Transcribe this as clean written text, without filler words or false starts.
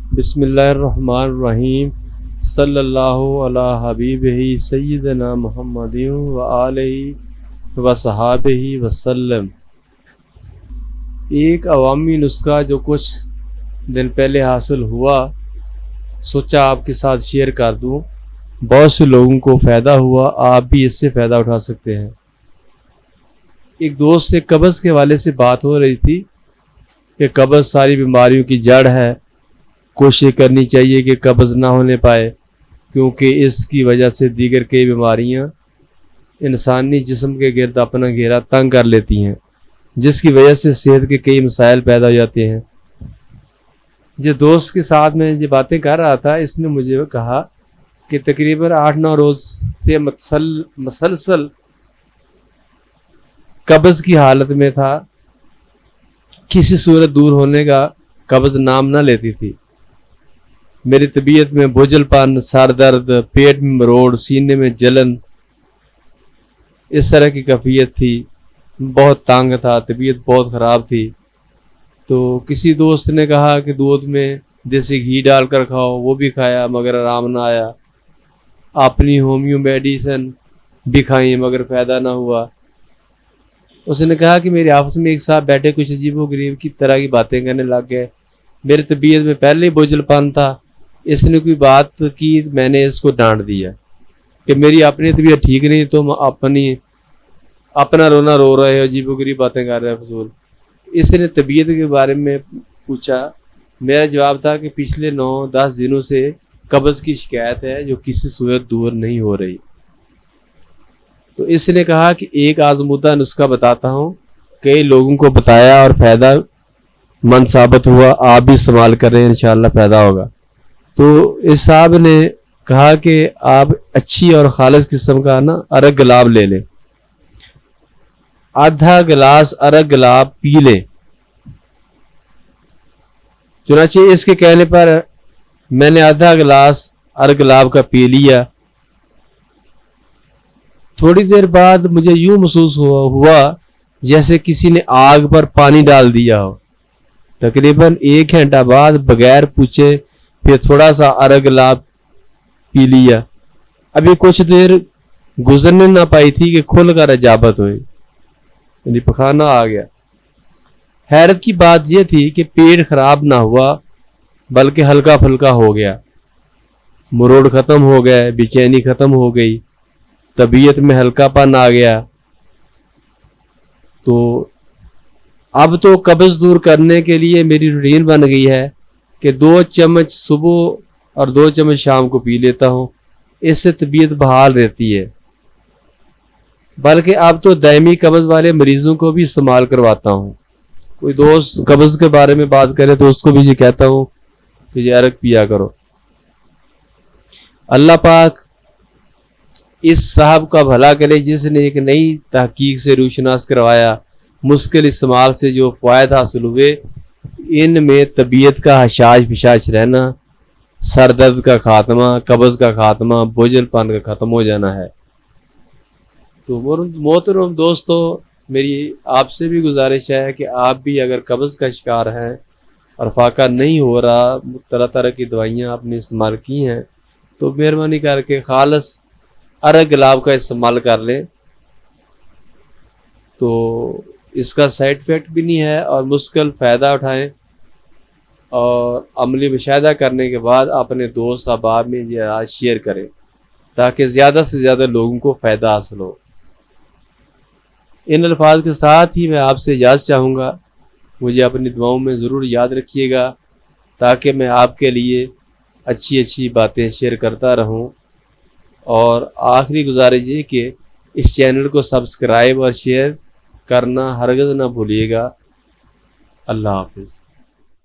بسم اللہ الرحمن الرحیم صلی اللہ علی حبیبہ سیدنا محمد و آلہ و صحابہ وسلم۔ ایک عوامی نسخہ جو کچھ دن پہلے حاصل ہوا، سوچا آپ کے ساتھ شیئر کر دوں، بہت سے لوگوں کو فائدہ ہوا، آپ بھی اس سے فائدہ اٹھا سکتے ہیں۔ ایک دوست سے قبض کے حوالے سے بات ہو رہی تھی کہ قبض ساری بیماریوں کی جڑ ہے، کوشش کرنی چاہیے کہ قبض نہ ہونے پائے، کیونکہ اس کی وجہ سے دیگر کئی بیماریاں انسانی جسم کے گرد اپنا گھیرا تنگ کر لیتی ہیں، جس کی وجہ سے صحت کے کئی مسائل پیدا ہو جاتے ہیں۔ جس دوست کے ساتھ میں یہ باتیں کر رہا تھا، اس نے مجھے کہا کہ تقریباً 8-9 روز سے مسلسل قبض کی حالت میں تھا، کسی صورت دور ہونے کا قبض نام نہ لیتی تھی۔ میری طبیعت میں بوجھل پن، سر درد، پیٹ میں مروڑ، سینے میں جلن، اس طرح کی کیفیت تھی، بہت تنگ تھا، طبیعت بہت خراب تھی۔ تو کسی دوست نے کہا کہ دودھ میں دیسی گھی ڈال کر کھاؤ، وہ بھی کھایا مگر آرام نہ آیا۔ اپنی ہومیو میڈیسن بھی کھائیں مگر فائدہ نہ ہوا۔ اس نے کہا کہ میرے آفس میں ایک صاحب بیٹھے کچھ عجیب و غریب کی طرح کی باتیں کرنے لگ گئے۔ میری طبیعت میں پہلے ہی بوجھل پن تھا، اس نے کوئی بات کی، میں نے اس کو ڈانٹ دیا کہ میری اپنی طبیعت ٹھیک نہیں، تم اپنا رونا رو رہے ہو، عجیب و غریب باتیں کر رہے ہو فضول۔ اس نے طبیعت کے بارے میں پوچھا، میرا جواب تھا کہ پچھلے 9-10 دنوں سے قبض کی شکایت ہے جو کسی صورت دور نہیں ہو رہی۔ تو اس نے کہا کہ ایک آزمودہ نسخہ بتاتا ہوں، کئی لوگوں کو بتایا اور فائدہ مند ثابت ہوا، آپ بھی استعمال کر رہے ہیں، انشاءاللہ فائدہ ہوگا۔ تو اس صاحب نے کہا کہ آپ اچھی اور خالص قسم کا ارگ گلاب لے لیں، آدھا گلاس ارگ گلاب پی لیں۔ چنانچہ اس کے کہنے پر میں نے آدھا گلاس ارگ گلاب کا پی لیا۔ تھوڑی دیر بعد مجھے یوں محسوس ہوا جیسے کسی نے آگ پر پانی ڈال دیا ہو۔ تقریباً 1 گھنٹہ بعد بغیر پوچھے پھر تھوڑا سا ارگ گلاب پی لیا۔ ابھی کچھ دیر گزرنے نہ پائی تھی کہ کھل کر اجابت ہوئی، یعنی پخانہ آ گیا۔ حیرت کی بات یہ تھی کہ پیٹ خراب نہ ہوا بلکہ ہلکا پھلکا ہو گیا، مروڑ ختم ہو گئے، بے چینی ختم ہو گئی، طبیعت میں ہلکا پن آ گیا۔ تو اب تو قبض دور کرنے کے لیے میری روٹین بن گئی ہے کہ 2 چمچ صبح اور 2 چمچ شام کو پی لیتا ہوں، اس سے طبیعت بحال رہتی ہے۔ بلکہ اب تو دائمی قبض والے مریضوں کو بھی استعمال کرواتا ہوں۔ کوئی دوست قبض کے بارے میں بات کرے تو اس کو بھی یہ کہتا ہوں کہ یہ ارگ پیا کرو۔ اللہ پاک اس صاحب کا بھلا کرے جس نے ایک نئی تحقیق سے روشناس کروایا، مشکل استعمال سے جو فوائد حاصل ہوئے، ان میں طبیعت کا حشاش پشاش رہنا، سر درد کا خاتمہ، قبض کا خاتمہ، بوجھل پن کا ختم ہو جانا ہے۔ تو محترم دوستو، میری آپ سے بھی گزارش ہے کہ آپ بھی اگر قبض کا شکار ہیں اور فاقہ نہیں ہو رہا، طرح طرح کی دوائیاں آپ نے استعمال کی ہیں، تو مہربانی کر کے خالص ارگ گلاب کا استعمال کر لیں۔ تو اس کا سائیڈ افیکٹ بھی نہیں ہے اور مشکل فائدہ اٹھائیں، اور عملی مشاہدہ کرنے کے بعد اپنے دوست احباب میں یہ شیئر کریں تاکہ زیادہ سے زیادہ لوگوں کو فائدہ حاصل ہو۔ ان الفاظ کے ساتھ ہی میں آپ سے اجازت چاہوں گا، مجھے اپنی دعاؤں میں ضرور یاد رکھیے گا تاکہ میں آپ کے لیے اچھی باتیں شیئر کرتا رہوں۔ اور آخری گزارش یہ کہ اس چینل کو سبسکرائب اور شیئر کرنا ہرگز نہ بھولیے گا۔ اللہ حافظ۔